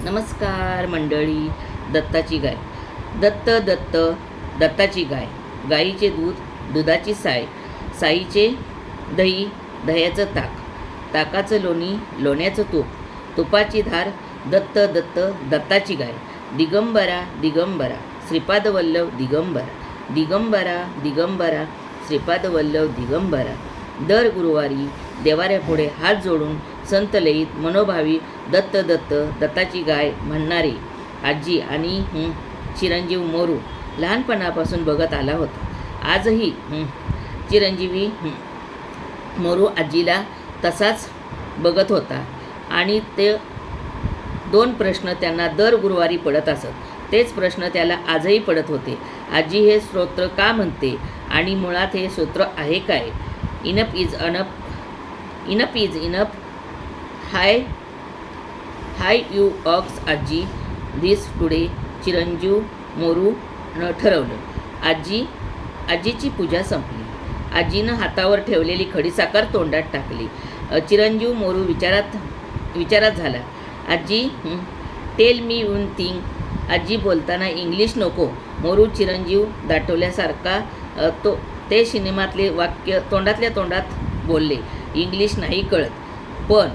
नमस्कार मंडळी. दत्ताची गाय. दत्त दत्त दत्ताची गाय. गाईचे दूध, दुधाची साय, साईचे दही, दह्याचं ताक, ताकाचं लोणी, लोण्याचं तूप, तुपाची धार. दत्त दत्त दत्ताची गाय. दिगंबरा दिगंबरा श्रीपादवल्लभ दिगंबरा, दिगंबरा दिगंबरा श्रीपादवल्लभ दिगंबरा. दर गुरुवारी देवाऱ्यापुढे हात जोडून संतलयीत मनोभावी दत्त दत्त दत्ताची गाय म्हणणारे आजी आणि चिरंजीव मोरू लहानपणापासून बघत आला होता. आजही चिरंजीवी मोरू आजीला तसाच बघत होता आणि ते दोन प्रश्न त्यांना दर गुरुवारी पडत असत. तेच प्रश्न त्याला आजही पडत होते. आजी हे स्तोत्र का म्हणते आणि मुळात हे स्तोत्र आहे काय? Enough is enough, enough is enough. Hi hi you ऑक्स आजी, दिस टुडे. चिरंजीव मोरू न ठरवलं. आजीची पूजा संपली. आजीनं हातावर ठेवलेली खडीसाखर तोंडात टाकली. चिरंजीव मोरू विचारात झाला. आजी, टेल मी वन थिंग. आजी बोलताना इंग्लिश नको. मोरू चिरंजीव दाटवल्यासारखा ते सिनेमातले वाक्य तोंडातल्या तोंडात बोलले. इंग्लिश नाही कळत, पण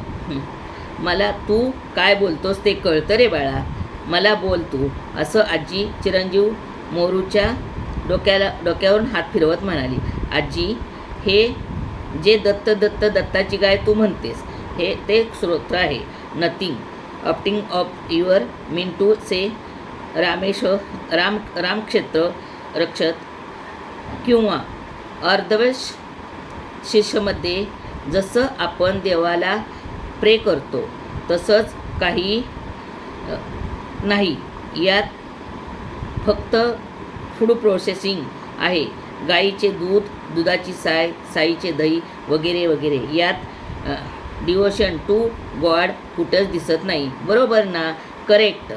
मला तू काय बोलतोस ते कळतं रे बाळा. मला बोल तू, असं आजी चिरंजीव मोरूच्या डोक्यावरून हात फिरवत म्हणाली. आजी, हे जे दत्त दत्त दत्ताची गाय तू म्हणतेस हे ते स्तोत्र आहे. Nothing opting of your mean to say रामक्षेत्र रक्षत किंवा अर्धवेश शिष्यमध्ये जसं आपण देवाला प्रे करतो तसंच काही नाही. यात फक्त फूड प्रोसेसिंग आहे. गाईचे दूध, दुधाची साय, साईचे दही वगैरे वगैरे. यात डिवोशन टू गॉड कुठंच दिसत नाही. बरोबर ना? Correct.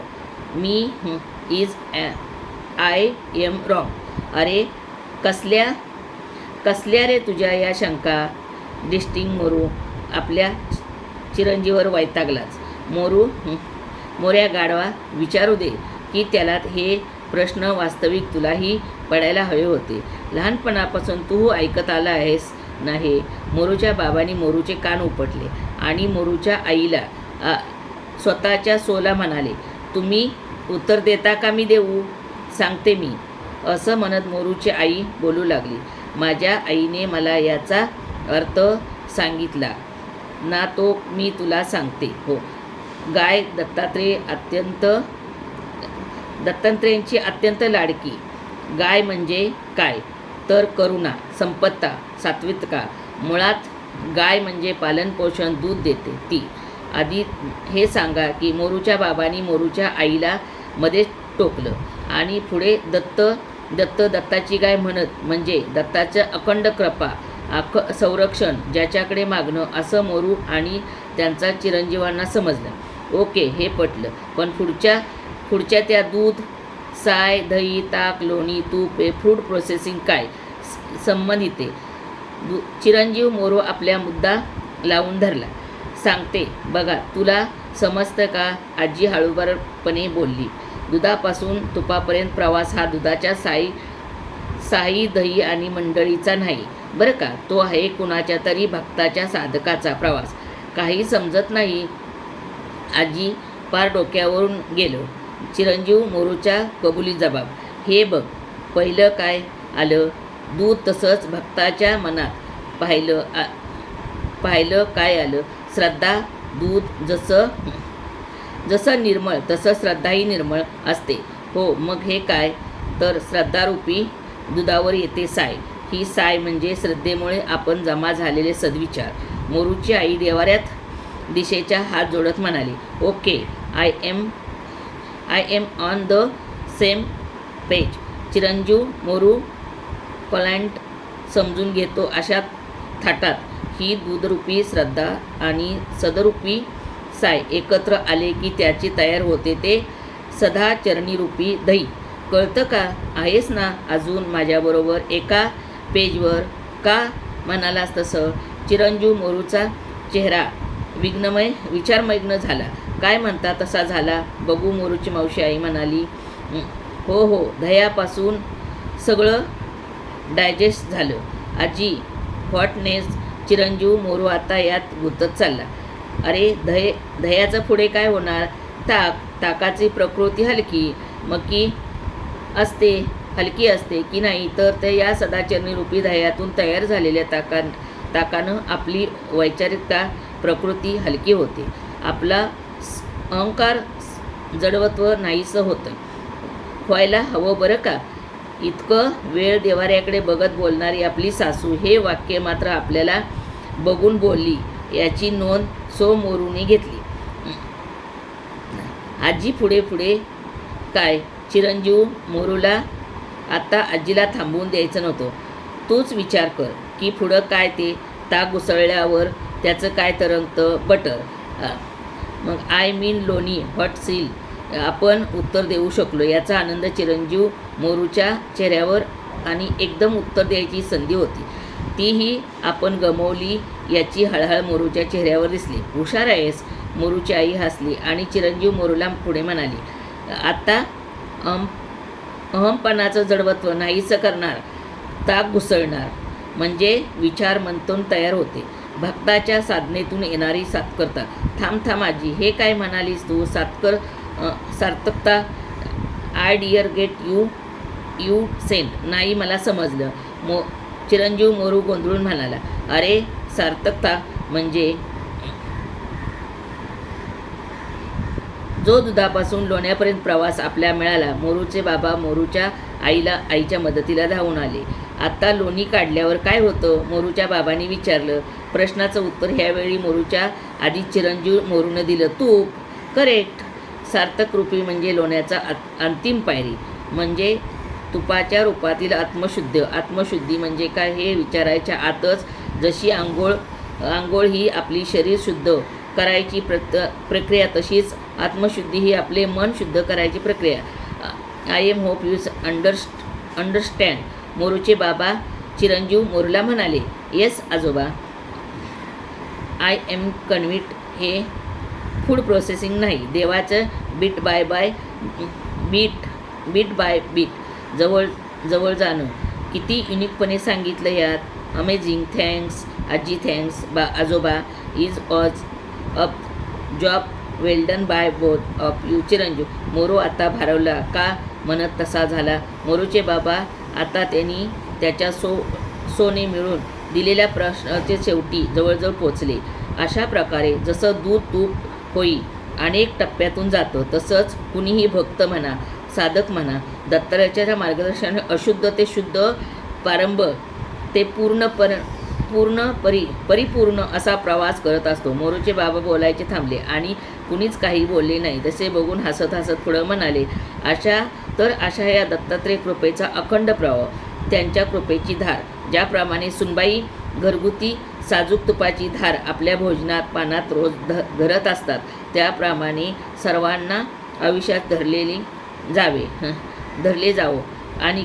Me I am wrong. अरे कसल्या रे तुझ्या या शंका? डिस्टिंग मोरू आपल्या चिरंजीवर वैतागलाच. मोऱ्या गाढवा, विचारू दे की त्याला हे प्रश्न वास्तविक तुलाही पडायला हवे होते. लहानपणापासून तू ऐकत आला आहेस नाही. मोरूच्या बाबांनी मोरूचे कान उपटले आणि मोरूच्या आईला स्वतःच्या सोला म्हणाले, तुम्ही उत्तर देता का मी देऊ? सांगते मी, असं म्हणत मोरूची आई बोलू लागली. माझ्या आईने मला याचा अर्थ सांगितला ना, तो मी तुला सांगते. हो, गाय दत्तात्रेयांची अत्यंत लाडकी. गाय म्हणजे काय तर करुणा, संपत्ता, सात्विकता. मुळात गाय म्हणजे पालनपोषण, दूध देते ती. आधी हे सांगा की मोरूच्या बाबांनी मोरूच्या आईला मध्येच टोकलं आणि पुढे दत्त दत्त दत्ताची गाय म्हणत म्हणजे दत्ताचं अखंड कृपा, संरक्षण ज्याच्याकडे मागणं, असं मोरू आणि त्यांचा चिरंजीवांना समजलं. ओके, हे पटलं. पण पुढच्या त्या दूध, साय, दही, ताक, लोणी, तूप हे फूड प्रोसेसिंग काय संबंधित आहे? चिरंजीव मोरू आपल्या मुद्दा लावून धरला. सांगते बघा, तुला समजतं का? आजी हळूवारपणे बोलली. दुधापासून तुपापर्यंत प्रवास हा दुधाच्या साई, दही आणि मंडळीचा नाही बरं का. तो आहे कुणाच्या तरी भक्ताच्या, साधकाचा प्रवास. काही समजत नाही. आजी पार डोक्यावरून गेलो. चिरंजीव मोरूच्या कबुली जबाब. हे बघ, पहिलं काय आलं? दूध. तसंच भक्ताच्या मनात पाहिलं काय आलं? श्रद्धा. दूध जसं निर्मळ तसं श्रद्धाही निर्मळ असते. हो, मग हे काय? तर श्रद्धारूपी दुधावर येते साय. ही साय म्हणजे श्रद्धेमुळे आपण जमा झालेले सद्विचार. मोरूची आई देवाऱ्यात दिशेच्या हात जोडत म्हणाली. Okay, I am on the same page. चिरंजीव मोरू क्लायंट समजून घेतो अशा थाटात ही दूधरूपी श्रद्धा आणि सदरूपी साय एकत्र आले की त्याची तयार होते ते सदाचरणीरूपी दही. कळतं का? आहेस ना अजून माझ्याबरोबर एका पेजवर? का म्हणालास तसं? चिरंजीव मोरूचा चेहरा विचारमग्न झाला. काय म्हणता तसा झाला? बघू मोरूची मावशी आई म्हणाली. हो हो, दह्यापासून सगळं डायजेस्ट झालं. आजी व्हॉटनेस. चिरंजीव मोरू आता यात गुंतत चालला. अरे दह्याचं पुढे काय होणार? ताकाची प्रकृती हलकी मकी असते, हलकी असते की नाही तर ते या सदाचरणी रूपी दह्यातून तयार झालेल्या ताकानं आपली वैचारिकता प्रकृती हलकी होते. आपला अहंकार जडवत्व नाहीसं होतं. व्हायला हवं बरं का. इतकं वेळ देवाऱ्याकडे बघत बोलणारी आपली सासू हे वाक्य मात्र आपल्याला बघून बोलली याची नोंद मोरूने घेतली. आजी पुढे काय? चिरंजीव मोरूला आता आजीला थांबवून द्यायचं नव्हतं. तूच विचार कर की पुढं काय ते ताक घुसळल्यावर त्याचं काय तरंगतं? बटर. मग आय मीन लोणी व्हॉट सील. आपण उत्तर देऊ शकलो याचा आनंद चिरंजीव मोरूच्या चेहऱ्यावर आणि एकदम उत्तर द्यायची संधी होती तीही आपण गमावली याची हळहळ मोरूच्या चेहऱ्यावर दिसली. हुशार आहेस. मोरूची आई हसली आणि चिरंजीव मोरूला पुढे म्हणाली. आता अहमपणाचं जडवत्व नाहीसं करणार, ताक घुसळणार म्हणजे विचार मंथन तयार होते. भक्ताच्या साधनेतून येणारी सार्थकता. थांब आजी, हे काय म्हणालीस तू? सार्थकता? I dear get you sent. नाही, मला समजलं. चिरंजीव मोरू गोंधळून म्हणाला. अरे सार्थकता म्हणजे जो दुधापासून लोण्यापर्यंत प्रवास आपल्या मिळाला. मोरूचे बाबा मोरूच्या आईच्या मदतीला धावून आले. आता लोणी काढल्यावर काय होतं? मोरूच्या बाबांनी विचारलं. प्रश्नाचं उत्तर ह्यावेळी मोरूच्या आधी चिरंजीव मोरूनं दिलं. तूप. करेक्ट. सार्थक रूपी म्हणजे लोण्याचा अंतिम पायरी म्हणजे तुपाच्या रूपातील आत्मशुद्धी म्हणजे काय हे विचारायच्या आतच जशी आंघोळ ही आपली शरीर शुद्ध करायची प्रक्रिया तशीच आत्मशुद्धी ही आपले मन शुद्ध करायची प्रक्रिया. I am hope you understand. मोरूचे बाबा चिरंजीव मोरूला म्हणाले. येस आजोबा. I am convinced. हे फूड प्रोसेसिंग नाही, देवाचं बीट बाय बीट जवळ जाणं. किती युनिकपणे सांगितलं यात. अमेझिंग. थँक्स आजी. थँक्स आजोबा. Is as up job well done by both of you. चिरंजीव मोरू आता भारावला का म्हणत तसा झाला. मोरूचे बाबा आता त्यांनी त्याच्या सोने मिळून दिलेल्या प्रश्नाचे शेवटी जवळजवळ पोचले. अशा प्रकारे जसं दूध तूप होई अनेक टप्प्यातून जातं तसंच कुणीही भक्त म्हणा साधक म्हणा दत्तात्रेयाच्या मार्गदर्शनाने अशुद्ध ते शुद्ध प्रारंभ ते परिपूर्ण असा प्रवास करत असतो. मोरूचे बाबा बोलायचे थांबले आणि कुणीच काही बोलले नाही. तसे बघून हसत पुढं म्हणाले. अशा या दत्तात्रेय कृपेचा अखंड प्रवाह, त्यांच्या कृपेची धार. ज्याप्रमाणे सुनबाई घरगुती साजूक तुपाची धार आपल्या भोजनात पानात रोज धरत असतात त्याप्रमाणे सर्वांना आयुष्यात धरले जावो आणि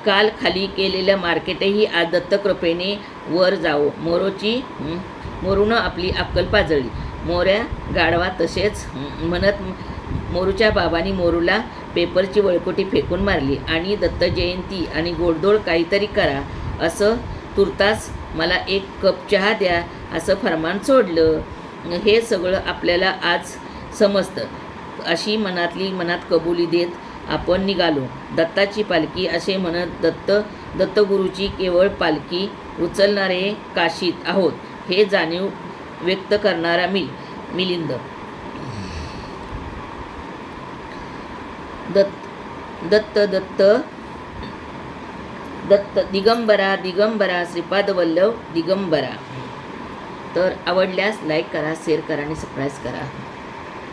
काल खाली केलेलं मार्केटही आज दत्तकृपेने वर जावो. मोरूनं आपली अक्कल पाजळली. मोऱ्या गाढवा तसेच म्हणत मोरूच्या बाबांनी मोरूला पेपरची वळकोटी फेकून मारली आणि दत्त जयंती आणि गोडधोड काहीतरी करा असं तुर्तास मला एक कप चहा द्या असं फरमान सोडलं. हे सगळं आपल्याला आज समजतं. अशी मनात कबुली देत आपण निघालो. दत्ताची पालखी असे म्हणत दत्तगुरूची केवळ पालखी उचलणारे काशीत आहोत हे जाणीव व्यक्त करणारा मिलिंद. दत्त दिगंबरा श्रीपाद वल्लभ दिगंबरा. तर आवडल्यास लाईक करा, शेअर करा आणि सबस्क्राईब करा.